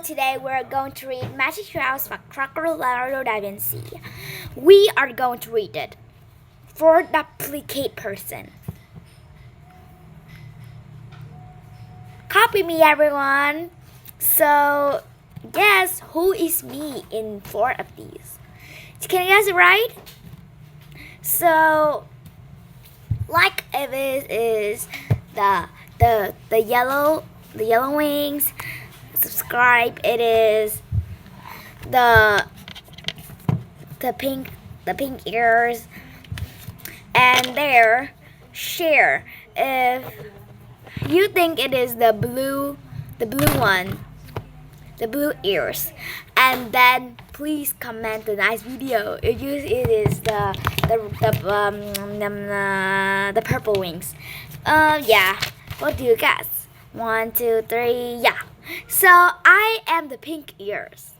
today we're going to read Magic House by Crocodile Leonardo da Vinci. We are going to read it for the duplicate person. Copy me, everyone. So, guess who is me in 4 of these? Can you guess it right? So, like if it is the yellow wings. Subscribe. It is the pink ears, and there share if you think it is the blue one, the blue ears, and then please comment the nice video if it is the purple wings. Yeah, what do you guess? 1, 2, 3, yeah. So I am the pink ears.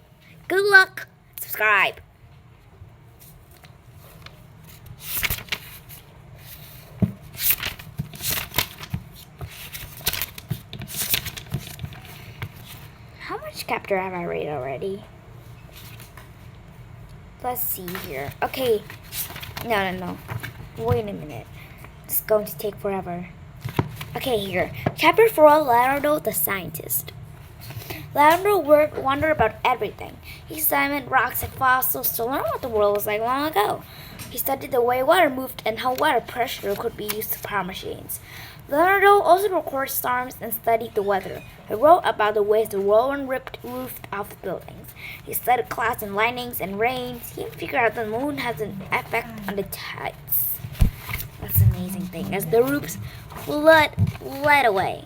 Good luck. Subscribe. How much chapter have I read already? Let's see here. Okay. No. Wait a minute. It's going to take forever. Okay, here. Chapter 4, Leonardo the Scientist. Leonardo wondered about everything. He examined rocks and fossils to learn what the world was like long ago. He studied the way water moved and how water pressure could be used to power machines. Leonardo also recorded storms and studied the weather. He wrote about the ways the whirlwind ripped roofs off buildings. He studied clouds and lightnings and rains. He figured out the moon has an effect on the tides. That's an amazing thing. As the roofs fled away.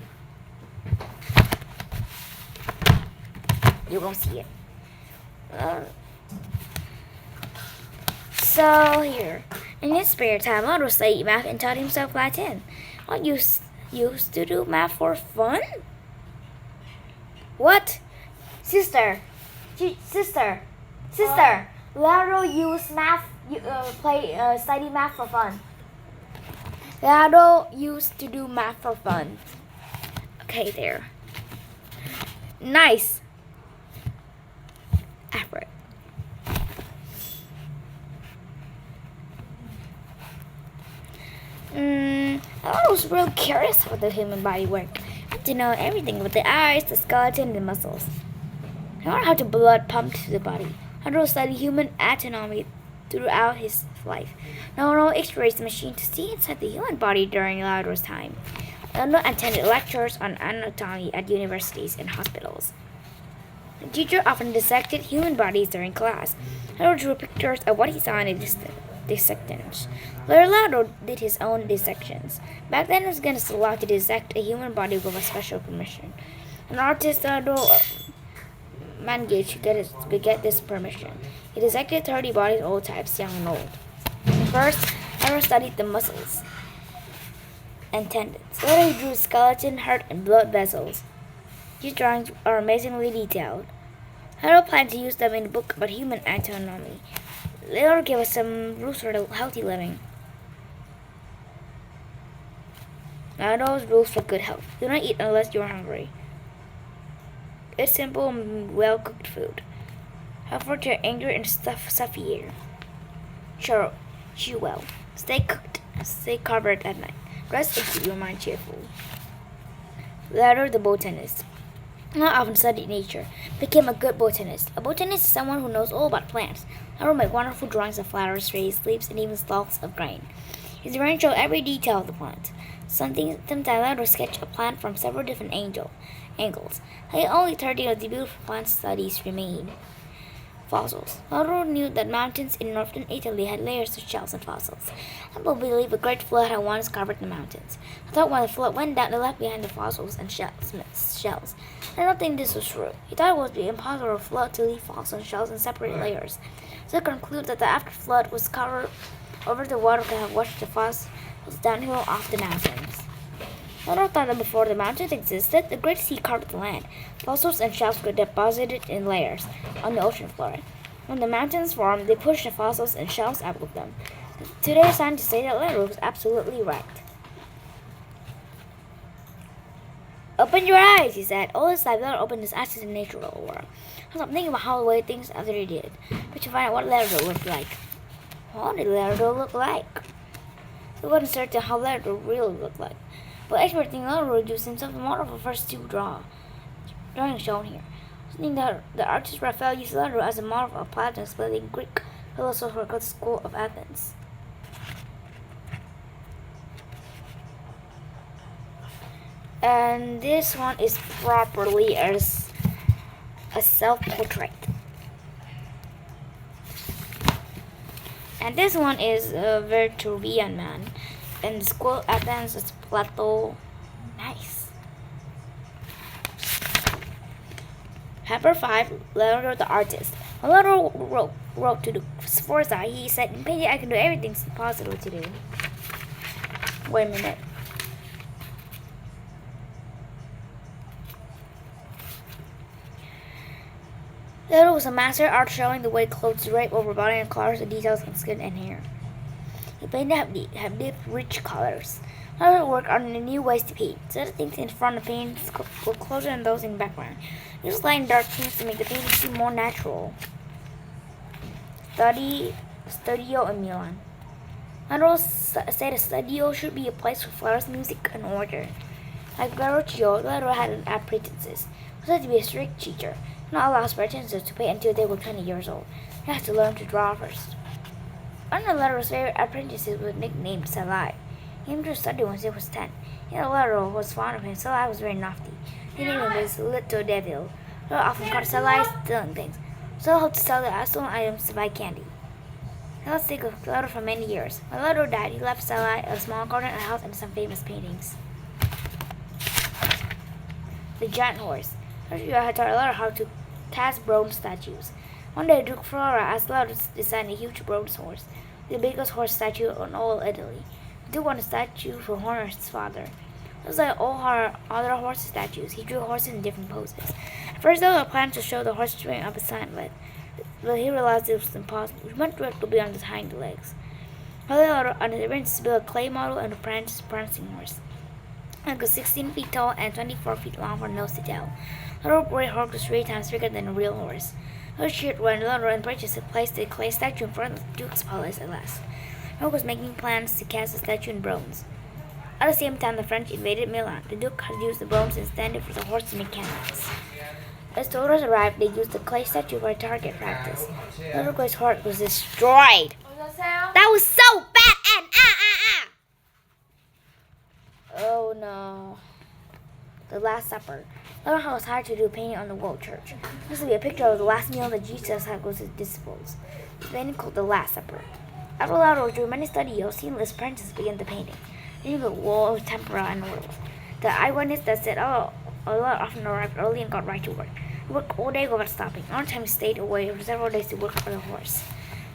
You won't see it. So here, in his spare time, Leonardo studied math and taught himself Latin. What used to do math for fun? What? Sister. Leonardo used math. Study math for fun. Leonardo used to do math for fun. Okay, there. Nice. Effort. I was real curious about the human body work. I had to know everything about the eyes, the skeleton, and the muscles. I learned how the blood pumped to the body. Leonardo studied human anatomy throughout his life. Leonardo X-rays the machine to see inside the human body during Leonardo's time. Leonardo attended lectures on anatomy at universities and hospitals. The teacher often dissected human bodies during class. Leonardo drew pictures of what he saw in the dissections. Leonardo did his own dissections. Back then, it was against the law to dissect a human body with a special permission. An artist, Leonardo managed to get this permission. He dissected 30 bodies, all types, young and old. First, Leonardo studied the muscles and tendons. Later, he drew skeleton, heart, and blood vessels. These drawings are amazingly detailed. Leonardo planned to use them in a book about human anatomy. Leonardo gave us some rules for healthy living. Leonardo's rules for good health. Do not eat unless you are hungry. Eat simple and well-cooked food. Have for your anger and stuffy air. Chew well. Stay covered at night. Rest and keep your mind cheerful. Leonardo the botanist. Leonardo often studied nature. Became a good botanist. A botanist is someone who knows all about plants. Leonardo made wonderful drawings of flowers, trees, leaves, and even stalks of grain. His drawings show every detail of the plant. Sometimes Leonardo sketched a plant from several different angles. Only 30 of the beautiful plant studies remain. Fossils. Leonardo knew that mountains in northern Italy had layers of shells and fossils. People believe a great flood had once covered the mountains. I thought when the flood went down, it left behind the fossils and shells. I don't think this was true. He thought it would be impossible for a flood to leave fossils and shells in separate layers. So he concluded that the after flood was covered over the water could have washed the fossils downhill off the mountains. Leonardo thought that before the mountains existed, the Great Sea covered the land. Fossils and shells were deposited in layers on the ocean floor. When the mountains formed, they pushed the fossils and shells out with them. Today, scientists say that Leonardo was absolutely right. Open your eyes, he said. All this time, Leonard opened his eyes to the natural world. I was thinking about how the way things after he did, but to find out what Leonard looked like. What did Leonard look like? He wasn't certain how Leonard really looked like, but experts think Leonard reduced himself to one of the first two drawings shown here. I think that the artist Raphael used Leonard as a model of Plato studying Greek philosopher at the School of Athens. And this one is properly as a self-portrait. And this one is a Vitruvian man. And the School of Athens is Plato. Nice. Number 5, Leonardo the artist. When Leonardo wrote to the Sforza, he said, in painting I can do everything possible to do. Wait a minute. Leonardo was a master of art showing the way clothes drape over body and colors and details in skin and hair. He painted have deep, rich colors. Leonardo worked on new ways to paint. So the things in front of the paintings were closer than those in the background. He used light and dark tones to make the painting seem more natural. Studio in Milan. Leonardo said a studio should be a place for flowers, music, and order. Like Verrocchio, Leonardo had an apprentices. He was said to be a strict teacher. Not allow his apprentices to paint until they were 20 years old. They had to learn to draw first. One of Leonardo's favorite apprentices was nicknamed Salai. He came to study when he was 10. Leonardo was fond of him. Salai was very naughty. His nickname was Little Devil. Leonardo often caught Salai stealing things. So helped to sell the stolen items to buy candy. He was sick of Leonardo for many years. When Leonardo died, he left Salai a small garden, a house, and some famous paintings. The Giant Horse. Leonardo had taught Leonardo how to cast bronze statues. One day, Duke Flora asked Leonardo to design a huge bronze horse, the biggest horse statue in all Italy. The Duke wanted a statue to honor his father. Just like all other horse statues, he drew horses in different poses. At first, Leonardo planned to show the horse straight up his hind leg, but he realized it was impossible. He went directly on his hind legs. Leonardo arranged to build a clay model and a prancing horse. It was 16 feet tall and 24 feet long from nose to tail. Leonardo's great horse was 3 times bigger than a real horse. He was cheered when Leonardo and Bridges had placed the clay statue in front of the Duke's palace at last. Leonardo was making plans to cast the statue in bronze. At the same time, the French invaded Milan. The Duke had used the bronze instead for the horse to make cannons. As soldiers arrived, they used the clay statue for target practice. Leonardo's horse was destroyed. That was so bad and Oh no. The Last Supper. Leonardo was hired to do a painting on the wall of the church. This will be a picture of the last meal that Jesus had with his disciples. The painting called The Last Supper. After Leonardo drew many studios, he and his apprentices began the painting. They used the wall of tempera and oils. The eyewitness that said, Leonardo often arrived early and got right to work. He worked all day without stopping. One time he stayed away for several days to work on the horse.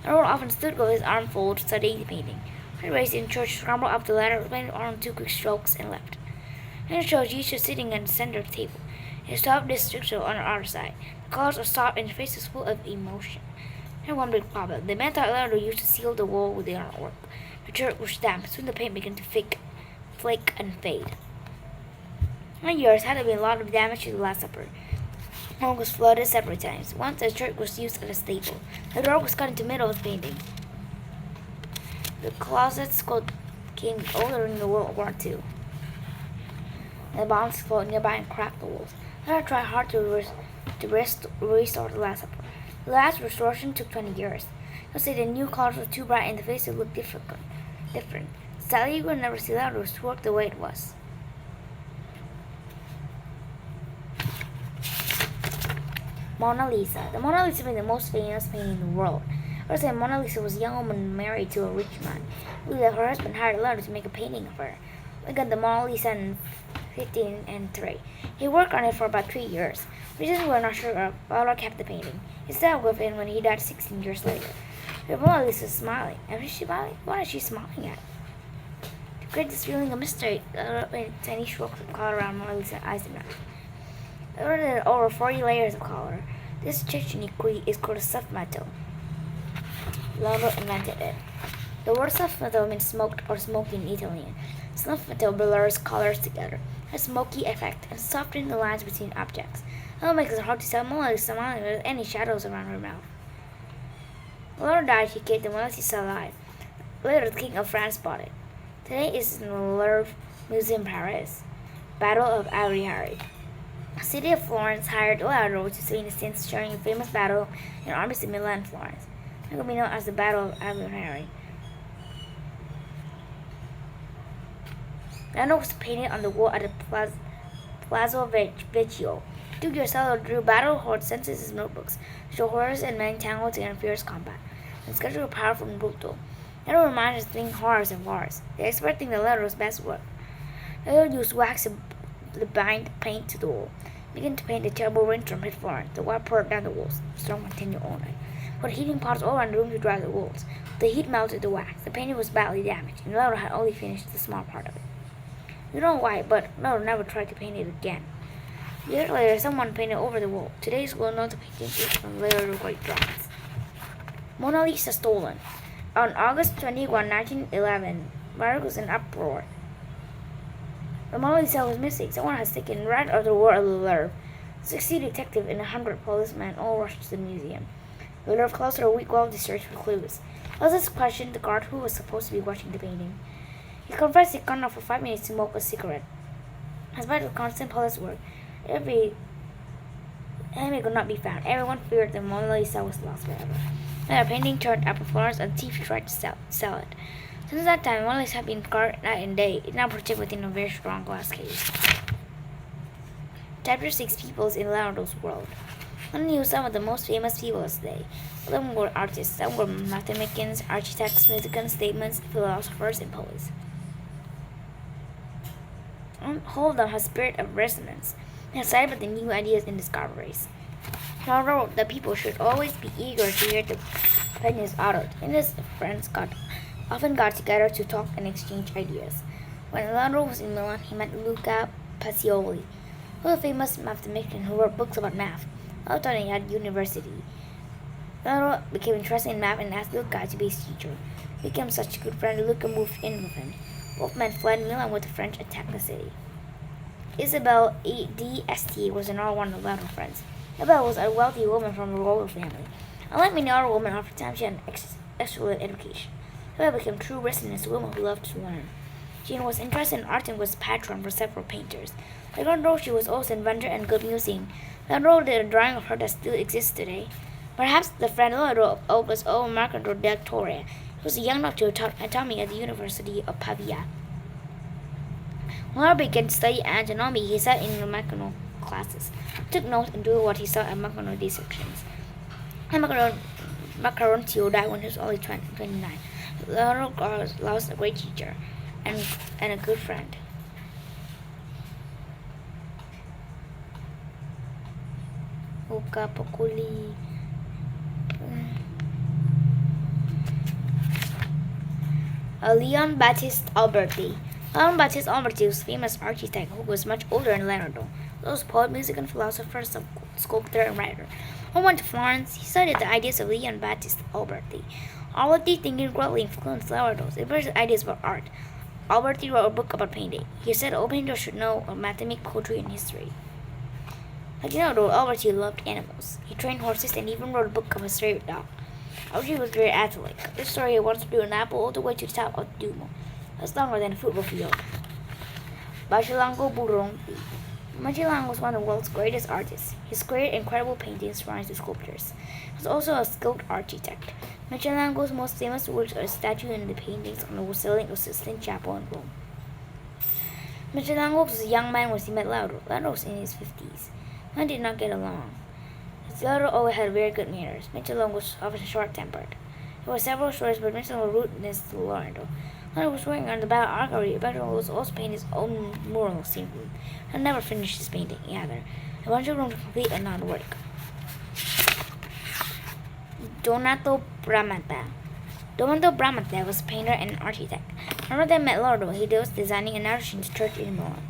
Leonardo often stood with his arm folded, studying the painting. He raised in church, scrambled up the ladder, painted on 2 quick strokes, and left. Then it shows Jesus sitting at the center of the table. His top district on the other side. The colors are soft and his face is full of emotion. And one big problem. The man thought Leonardo used to seal the wall with the artwork. The church was damp. Soon the paint began to flake and fade. In years, had been a lot of damage to the Last Supper. The wall was flooded several times. Once the church was used as a stable. The door was cut into the middle of the painting. The closets came older in the World War II. The bombs exploded nearby and cracked the walls. Leonardo tried hard to restore the Last Supper. The last restoration took 20 years. He'll say the new colors were too bright and the faces looked different. Sadly, you will never see Leonardo's work the way it was. Mona Lisa. The Mona Lisa is the most famous painting in the world. First time Mona Lisa was a young woman married to a rich man. Her husband hired Leonardo to make a painting of her. We got the Mona Lisa in 1503. He worked on it for about 3 years. Reasons we're not sure of, Leonardo kept the painting. He stayed with him when he died 16 years later. The Mona Lisa is smiling. And is she smiling? What is she smiling at? To create this feeling of mystery, tiny strokes of color around Mona Lisa's eyes and mouth. There are over 40 layers of color. This technique is called a soft metal. Leonardo invented it. The word soft metal means smoked or smoky in Italian. Soft metal blurs colors together. a smoky effect, and softened the lines between objects. It makes it hard to tell Mona Lisa smiling with any shadows around her mouth. Later died, she kept the Mona Lisa alive. Later, the King of France bought it. Today is in the Louvre Museum in Paris. Battle of Ariari. The city of Florence hired Leonardo to sing the scenes during a famous battle in armies in Milan and Florence. It will be known as the Battle of Ariari. Leonardo was painted on the wall at the Palazzo Vecchio. Duke Yourself drew battle hordes sent his notebooks, show horrors and men tangled together in fierce combat. The sketches were powerful and brutal. Leonardo reminded us of thinking horrors and wars. The expert think that Leonardo's best work. Leonardo used wax to bind paint to the wall. Began to paint the terrible rainstorm hit Florence. The water poured down the walls. The storm continued all night. Put heating pots all around the room to dry the walls. The heat melted the wax. The painting was badly damaged, and Leonardo had only finished the small part of it. We don't know why, but Leonardo never tried to paint it again. Years later, someone painted over the wall. Today's well-known painting is from Leonardo's great drawings. Mona Lisa stolen. On August 21, 1911, Paris was in uproar. The Mona Lisa was missing. Someone has taken right out of the world of the Louvre. 60 detectives and 100 policemen all rushed to the museum. The Louvre closed for a week while they searched for clues. Others questioned the guard who was supposed to be watching the painting. He confessed he gone off for 5 minutes to smoke a cigarette. Despite the constant police work, enemy could not be found. Everyone feared the Mona Lisa was lost forever. When the painting turned up in Florence, a thief tried to sell it. Since that time, Mona Lisa has been guarded night and day. It's now protected within a very strong glass case. Chapter 6: Peoples in Leonardo's World. One knew some of the most famous people of today. Some were artists, some were mathematicians, architects, musicians, statesmen, philosophers, and poets. All of them have spirit of resonance and excited about the new ideas and discoveries. Leonardo wrote that people should always be eager to hear the opinions of others, and his friends often got together to talk and exchange ideas. When Leonardo was in Milan, he met Luca Pacioli, who was a famous mathematician who wrote books about math. While studying at university, Leonardo became interested in math and asked Luca to be his teacher. He became such a good friend that Luca moved in with him. Both men fled Milan when the French attacked the city. Isabelle d'Este was another one of Leonardo's friends. Isabelle was a wealthy woman from a royal family. Unlike many other women of her time, she had an excellent education. Isabelle became a true resident, a woman who loved to learn. She was interested in art and was patron for several painters. Like Leonardo, she was also an inventor and good musician. Leonardo did a drawing of her that still exists today. Perhaps the friend Leonardo of was Marco del Torre. He was a young doctor who taught anatomy at the University of Pavia. When Leonardo began to study anatomy, he sat in the Macaroni classes, took notes, and did what he saw at Macaroni dissections. Macaroncio died when he was only 29. Leonardo lost a great teacher and a good friend. Luca Pacioli. Leon Battista Alberti. Leon Battista Alberti was a famous architect who was much older than Leonardo. He was a poet, musician, philosopher, sculptor, and writer. When he went to Florence, he studied the ideas of Leon Battista Alberti. Alberti thinking greatly influenced Leonardo's ideas about art. Alberti wrote a book about painting. He said all painters should know of mathematics, poetry, and history. Like Leonardo, Alberti loved animals. He trained horses and even wrote a book of his favorite dog. Alberti was very athletic. This story he once flew an apple all the way to the top of the Duomo. That's longer than a football field. Michelangelo Buonarroti. Michelangelo was one of the world's greatest artists. His created incredible paintings, drawings, and sculptures. He was also a skilled architect. Michelangelo's most famous works are the statue and the paintings on the ceiling of Sistine Chapel in Rome. Michelangelo was a young man when he met Leonardo. Leonardo was in his 50s. They did not get along. Leonardo always had very good manners. Michelangelo was often short-tempered. There were several stories about Michelangelo's rudeness to Leonardo. Leonardo was working on the Battle of Arcari. Michelangelo was also painting his own mural scene room. He never finished his painting either. A bunch of room to complete and not work. Donato Bramante. Donato Bramante was a painter and an architect. Whenever they met Leonardo, he was designing an ancient church in Milan.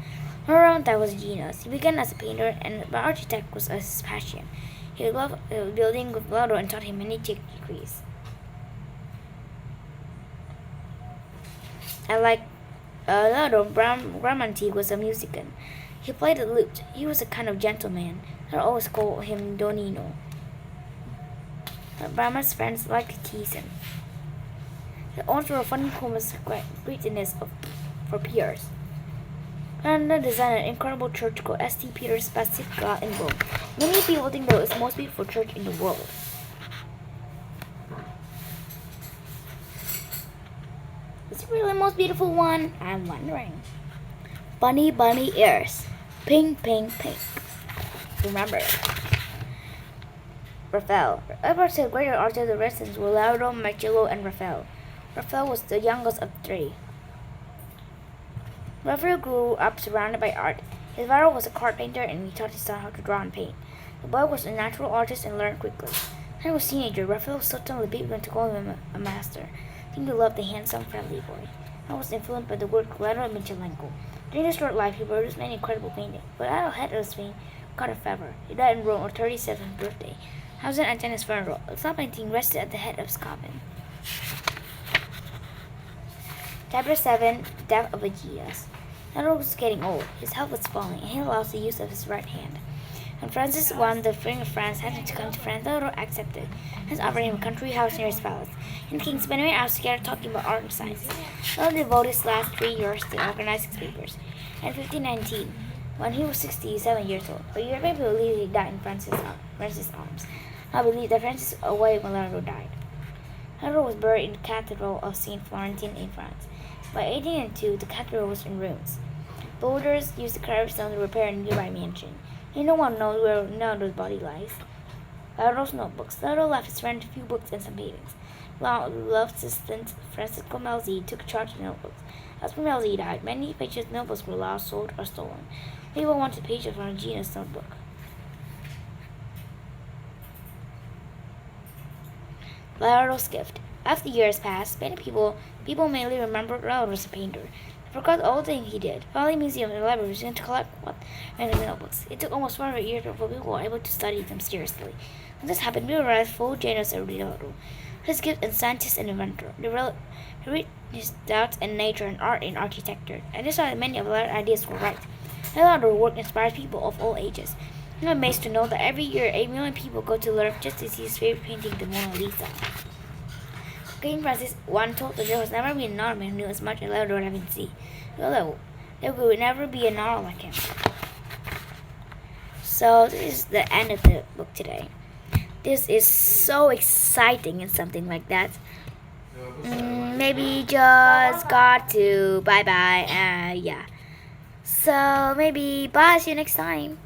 Bramante was a genius. He began as a painter, and the architect was his passion. He loved building with Leonardo and taught him many degrees. I like Leonardo Bramante was a musician. He played the lute. He was a kind of gentleman. They always called him Donino. But Brahma's friends liked to tease him. The owners were a funny homeless greediness for peers. Fernando designed an incredible church called St. Peter's Basilica in Rome. Many people think that it's the most beautiful church in the world. Is it really the most beautiful one? I'm wondering. Bunny ears. Pink, pink, pink. Remember. Raphael. Edward's the greater artists of the Renaissance were Leonardo, Michelangelo, and Raphael. Raphael was the youngest of three. Raphael grew up surrounded by art. His father was a carpenter and he taught his son how to draw and paint. The boy was a natural artist and learned quickly. When he was a teenager, Raphael suddenly began to call him a master. He loved the handsome, friendly boy. He was influenced by the work Leonardo and Michelangelo. During his short life, he produced many incredible paintings, but at the head of his fame, caught a fever. He died in Rome on 37th birthday. Housed at his funeral, a top painting rested at the head of his coffin. Chapter 7: Death of Aegeus. Leonardo was getting old. His health was failing, and he lost the use of his right hand. When Francis I, the King of France, had him to come to France, Leonardo accepted. Hence offered him a country house near his palace. And the king spent many hours together talking about art and science. Leonardo devoted his last 3 years to organize his papers. In 1519, when he was 67 years old, the European people believed he died in Francis' arms. I believe that Francis was away when Leonardo died. Leonardo was buried in the Cathedral of St. Florentin in France. By 1802, the cathedral was in ruins. Builders used the cobblestone to repair a nearby mansion. And no one knows where Leonardo's body lies. Leonardo's notebooks. Leonardo left his friend a few books and some paintings. Loved assistant Francisco Melzi took charge of the notebooks. As Melzi died, many pages of notebooks were lost, sold, or stolen. People wanted pages from Gina's notebook. Leonardo's gift. After years passed, many people mainly remembered Leonardo as a painter. They forgot all the things he did. Finally, museums and libraries began to collect what and the notebooks. It took almost 400 years before people were able to study them seriously. When this happened, we realized full genius of Leonardo. His gift as scientist and inventor. He read his doubts in nature and art and architecture, and this that many of Leonardo's ideas were right. Leonardo's work inspires people of all ages. I'm amazed to know that every year 8 million people go to Louvre just to see his favorite painting, the Mona Lisa. King Francis I told that there was never been another man who knew as much as Leonardo da Vinci. Although there would never be another like him. So this is the end of the book today. This is so exciting and something like that. Maybe just got to bye. Yeah. So maybe bye. See you next time.